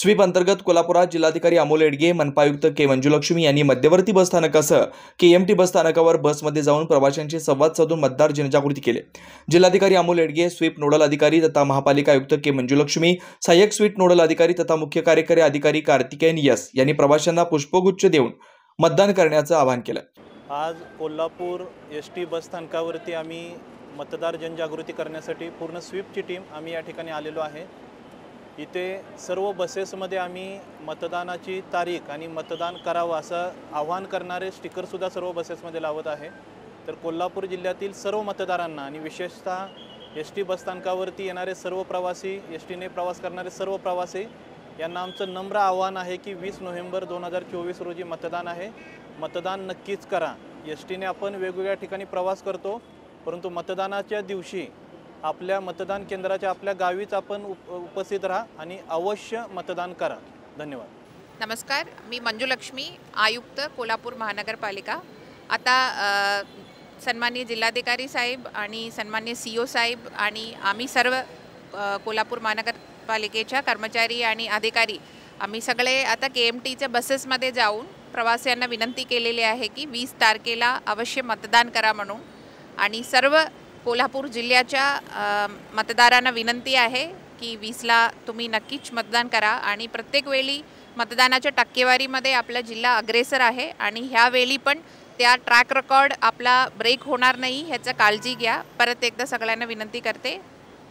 Sweep अंतर्गत कोल्हापुरात जिल्हाधिकारी अमोल येडगे, मनपा आयुक्त के मंजुलक्ष्मी यांनी मध्यवर्ती बस स्थानकासह केएमटी बस स्थानकावर बसमध्ये जाऊन प्रवाशांशी संवाद साधून मतदार जनजागृती केली। जिल्हाधिकारी अमोल येडगे, स्वीप नोडल अधिकारी तथा महापालिका आयुक्त के मंजुलक्ष्मी, सहाय्यक स्वीप नोडल अधिकारी तथा मुख्य कार्यकारी अधिकारी कार्तिकेयन यस यांनी प्रवाशांना पुष्पगुच्छ देऊन मतदान करण्याचं आवाहन केलं। आज कोल्हापूर एसटी बस स्थानकावरती आम्ही मतदार जनजागृती करण्यासाठी पूर्ण स्वीपची टीम आम्ही या ठिकाणी आलेलो आहे। इथे सर्व बसेसमध्ये आम्ही मतदानाची तारीख आणि मतदान करावं असं आवाहन करणारे स्टिकरसुद्धा सर्व बसेसमध्ये लावत आहे। तर कोल्हापूर जिल्ह्यातील सर्व मतदारांना आणि विशेषतः एसटी बस स्थानकावरती येणारे सर्व प्रवासी, एसटीने प्रवास करणारे सर्व प्रवासी यांना आमचं नम्र आव्हान आहे की 20 नोव्हेंबर 2024 रोजी मतदान आहे। मतदान नक्कीच करा। एसटीने आपण वेगवेगळ्या ठिकाणी प्रवास करतो, परंतु मतदानाच्या दिवशी आपल्या मतदान केंद्राच्या आपल्या गावीच आपण उपस्थित राहा आणि अवश्य मतदान करा। धन्यवाद। नमस्कार, मी मंजुलक्ष्मी, आयुक्त कोल्हापूर महानगरपालिका। आता सन्माननीय जिल्हाधिकारी साहेब आणि सन्माननीय सीओ साहेब आणि आम्ही सर्व कोल्हापूर महानगरपालिकेच्या कर्मचारी आणि अधिकारी आम्ही सगळे आता केएमटीच्या बसेसमध्ये जाऊन प्रवाशांना विनंती केलेली आहे की 20 तारखेला अवश्य मतदान करा म्हणून। आणि सर्व कोल्हापूर जिल्ह्याच्या मतदारांना विनंती आहे की 20ला तुम्ही नक्कीच मतदान करा आणि प्रत्येक वेळी मतदानाच्या टक्केवारीमध्ये आपला जिल्हा अग्रेसर आहे आणि ह्यावेळी पण त्या ट्रॅक रेकॉर्ड आपला ब्रेक होणार नाही ह्याची काळजी घ्या। परत एकदा सगळ्यांना विनंती करते।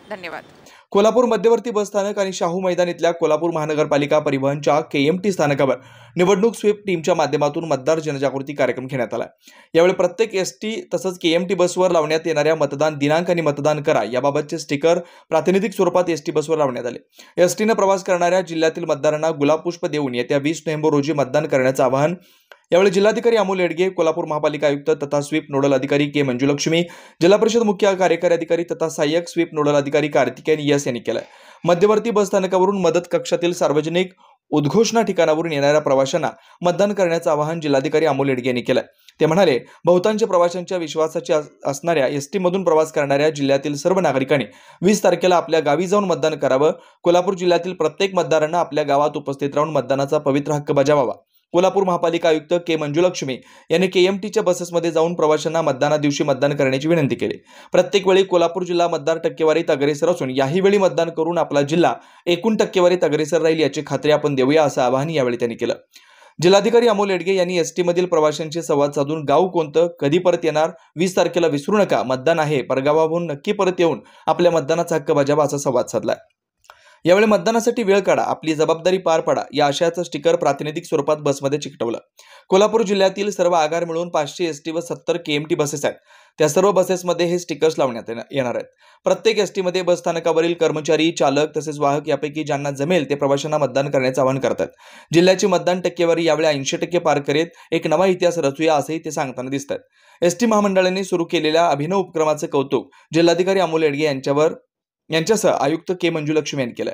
धन्यवाद। कोल्हापूर मध्यवर्ती बस स्थानक आणि शाहू मैदान इथल्या कोल्हापूर महानगरपालिका परिवहनच्या केएमटी स्थानकावर निवडणूक स्वीप टीमच्या माध्यमातून मतदार जनजागृती कार्यक्रम घेण्यात आला। यावेळी प्रत्येक एसटी तसंच केएमटी बसवर लावण्यात येणाऱ्या मतदान दिनांक आणि मतदान करा याबाबतचे स्टिकर प्रातिनिधिक स्वरूपात एसटी बसवर लावण्यात आले। एसटीने प्रवास करणाऱ्या जिल्ह्यातील मतदारांना गुलाब पुष्प देऊन येत्या 20 नोव्हेंबर रोजी मतदान करण्याचं आवाहन यावेळी जिल्हाधिकारी अमोल येडगे, कोल्हापूर महापालिका आयुक्त तथा स्वीप नोडल अधिकारी के मंजुलक्ष्मी, जिल्हा परिषद मुख्य कार्यकारी अधिकारी तथा सहाय्यक स्वीप नोडल अधिकारी कार्तिकेयन यस यांनी केलं। मध्यवर्ती बस स्थानकावरून मदत कक्षातील सार्वजनिक उद्घोषणा ठिकाणावरून येणाऱ्या प्रवाशांना मतदान करण्याचं आवाहन जिल्हाधिकारी अमोल येडगे यांनी केलं। ते म्हणाले, बहुतांश प्रवाशांच्या विश्वासाची असणाऱ्या एसटी मधून प्रवास करणाऱ्या जिल्ह्यातील सर्व नागरिकांनी 20 तारखेला आपल्या गावी जाऊन मतदान करावं। कोल्हापूर जिल्ह्यातील प्रत्येक मतदारांना आपल्या गावात उपस्थित राहून मतदानाचा पवित्र हक्क बजावावा। कोल्हापूर महापालिका आयुक्त के मंजुलक्ष्मी यांनी केएमटीच्या बसेसमध्ये जाऊन प्रवाशांना मतदाना दिवशी मतदान करण्याची विनंती केली। प्रत्येक वेळी कोल्हापूर जिल्हा मतदार टक्केवारीत अग्रेसर असून याही वेळी मतदान करून आपला जिल्हा एकूण टक्केवारीत अग्रेसर राहील याची खात्री आपण देऊया असं आवाहन यावेळी त्यांनी केलं। जिल्हाधिकारी अमोल येडगे यांनी एसटी मधील प्रवाशांशी संवाद साधून गाव कोणतं, कधी परत येणार, 20 तारखेला विसरू नका, मतदान आहे, परगावाहून नक्की परत येऊन आपल्या मतदानाचा हक्क बजावा असा संवाद साधला। यावेळी मतदानासाठी वेळ काढा, आपली जबाबदारी पार पाडा या आशयाचं स्टिकर प्रातिनिधिक स्वरूपात बसमध्ये चिकटवलं। कोल्हापूर जिल्ह्यातील सर्व आगार मिळून 500 एसटी व 70 केएमटी बसेस आहेत। त्या सर्व बसेसमध्ये हे स्टिकर्स लावण्यात येणार आहेत। प्रत्येक एसटीमध्ये बस स्थानकावरील कर्मचारी, चालक तसेच वाहक यापैकी ज्यांना जमेल ते प्रवाशांना मतदान करण्याचं आवाहन करतात। जिल्ह्याची मतदान टक्केवारी यावेळी 80% पार करीत एक नवा इतिहास रचूया असंही ते सांगताना दिसतात। एसटी महामंडळाने सुरू केलेल्या अभिनव उपक्रमाचं कौतुक जिल्हाधिकारी अमोल येडगे यांच्यासह आयुक्त के मंजुलक्ष्मी यांनी केलं।